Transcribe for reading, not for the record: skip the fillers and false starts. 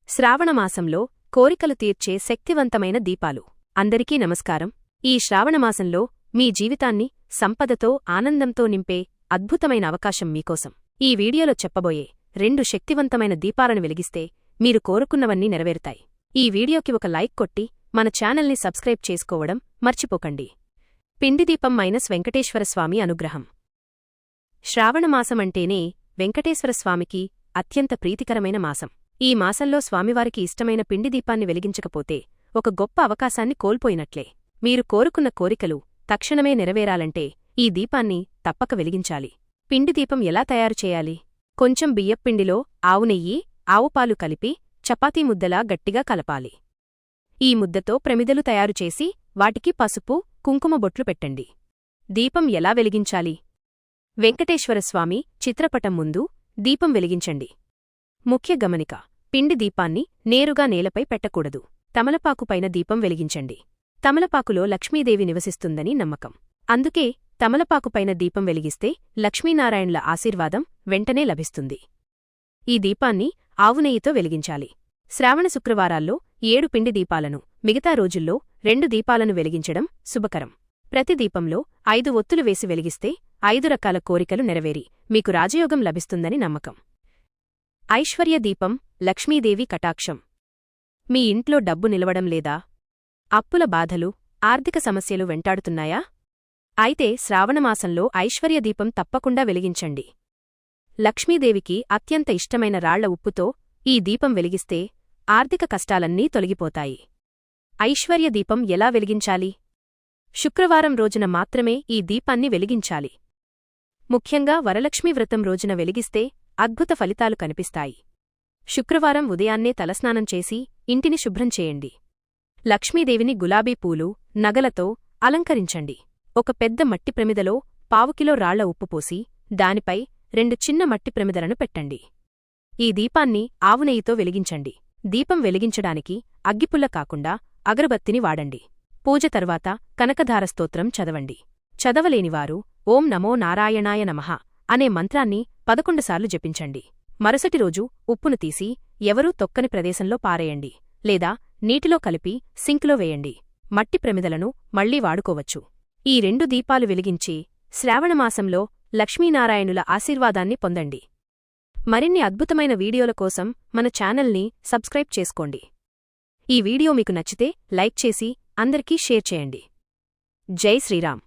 శ్రావణమాసంలో కోరికలు తీర్చే శక్తివంతమైన దీపాలు. అందరికీ నమస్కారం. ఈ శ్రావణమాసంలో మీ జీవితాన్ని సంపదతో ఆనందంతో నింపే అద్భుతమైన అవకాశం మీకోసం. ఈ వీడియోలో చెప్పబోయే 2 శక్తివంతమైన దీపాలను వెలిగిస్తే మీరు కోరుకున్నవన్నీ నెరవేరుతాయి. ఈ వీడియోకి ఒక లైక్ కొట్టి మన ఛానల్ని సబ్స్క్రైబ్ చేసుకోవడం మర్చిపోకండి. పిండిదీపం వెంకటేశ్వరస్వామి అనుగ్రహం. శ్రావణమాసమంటేనే వెంకటేశ్వరస్వామికి అత్యంత ప్రీతికరమైన మాసం. ఈ మాసంలో స్వామివారికి ఇష్టమైన పిండిదీపాన్ని వెలిగించకపోతే ఒక గొప్ప అవకాశాన్ని కోల్పోయినట్లే. మీరు కోరుకున్న కోరికలు తక్షణమే నెరవేరాలంటే ఈ దీపాన్ని తప్పక వెలిగించాలి. పిండిదీపం ఎలా తయారు చేయాలి? కొంచెం బియ్యప్పిండిలో ఆవు నెయ్యి, ఆవుపాలు కలిపి చపాతీ ముద్దలా గట్టిగా కలపాలి. ఈ ముద్దతో ప్రమిదలు తయారుచేసి వాటికి పసుపు, కుంకుమ బొట్లు పెట్టండి. దీపం ఎలా వెలిగించాలి? వెంకటేశ్వరస్వామి చిత్రపటం ముందు దీపం వెలిగించండి. ముఖ్య గమనిక: పిండి దీపాన్ని నేరుగా నేలపై పెట్టకూడదు. తమలపాకుపైన దీపం వెలిగించండి. తమలపాకులో లక్ష్మీదేవి నివసిస్తుందని నమ్మకం. అందుకే తమలపాకుపైన దీపం వెలిగిస్తే లక్ష్మీనారాయణుల ఆశీర్వాదం వెంటనే లభిస్తుంది. ఈ దీపాన్ని ఆవునెయ్యితో వెలిగించాలి. శ్రావణ శుక్రవారాల్లో 7 పిండి దీపాలను, మిగతా రోజుల్లో 2 దీపాలను వెలిగించడం శుభకరం. ప్రతి దీపంలో 5 ఒత్తులు వేసి వెలిగిస్తే 5 రకాల కోరికలు నెరవేరి మీకు రాజయోగం లభిస్తుందని నమ్మకం. ఐశ్వర్య దీపం లక్ష్మీదేవి కటాక్షం. మీ ఇంట్లో డబ్బు నిలవడం లేదా? అప్పుల బాధలు, ఆర్థిక సమస్యలు వెంటాడుతున్నాయా? అయితే శ్రావణమాసంలో ఐశ్వర్య దీపం తప్పకుండా వెలిగించండి. లక్ష్మీదేవికి అత్యంత ఇష్టమైన రాళ్ల ఉప్పుతో ఈ దీపం వెలిగిస్తే ఆర్థిక కష్టాలన్నీ తొలగిపోతాయి. ఐశ్వర్య దీపం ఎలా వెలిగించాలి? శుక్రవారం రోజున మాత్రమే ఈ దీపాన్ని వెలిగించాలి. ముఖ్యంగా వరలక్ష్మీ వ్రతం రోజున వెలిగిస్తే అద్భుత ఫలితాలు కనిపిస్తాయి. శుక్రవారం ఉదయాన్నే తలస్నానం చేసి ఇంటిని శుభ్రం చేయండి. లక్ష్మీదేవిని గులాబీ పూలు, నగలతో అలంకరించండి. ఒక పెద్ద మట్టి ప్రమిదలో 1/4 కిలో రాళ్ల ఉప్పు పోసి దానిపై 2 చిన్న మట్టి ప్రమిదలను పెట్టండి. ఈ దీపాన్ని ఆవునెయ్యితో వెలిగించండి. దీపం వెలిగించడానికి అగ్గిపుల్ల కాకుండా అగరబత్తిని వాడండి. పూజ తర్వాత కనకధార స్తోత్రం చదవండి. చదవలేనివారు ఓం నమో నారాయణాయ నమః అనే మంత్రాన్ని 11 సార్లు జపించండి. మరుసటి రోజు ఉప్పును తీసి ఎవరూ తొక్కని ప్రదేశంలో పారేయండి, లేదా నీటిలో కలిపి సింక్లో వేయండి. మట్టి ప్రమిదలను మళ్లీ వాడుకోవచ్చు. ఈ 2 దీపాలు వెలిగించి శ్రావణమాసంలో లక్ష్మీనారాయణుల ఆశీర్వాదాన్ని పొందండి. మరిన్ని అద్భుతమైన వీడియోల కోసం మన ఛానల్ని సబ్స్క్రైబ్ చేసుకోండి. ఈ వీడియో మీకు నచ్చితే లైక్ చేసి అందరికీ షేర్ చేయండి. జై శ్రీరామ్.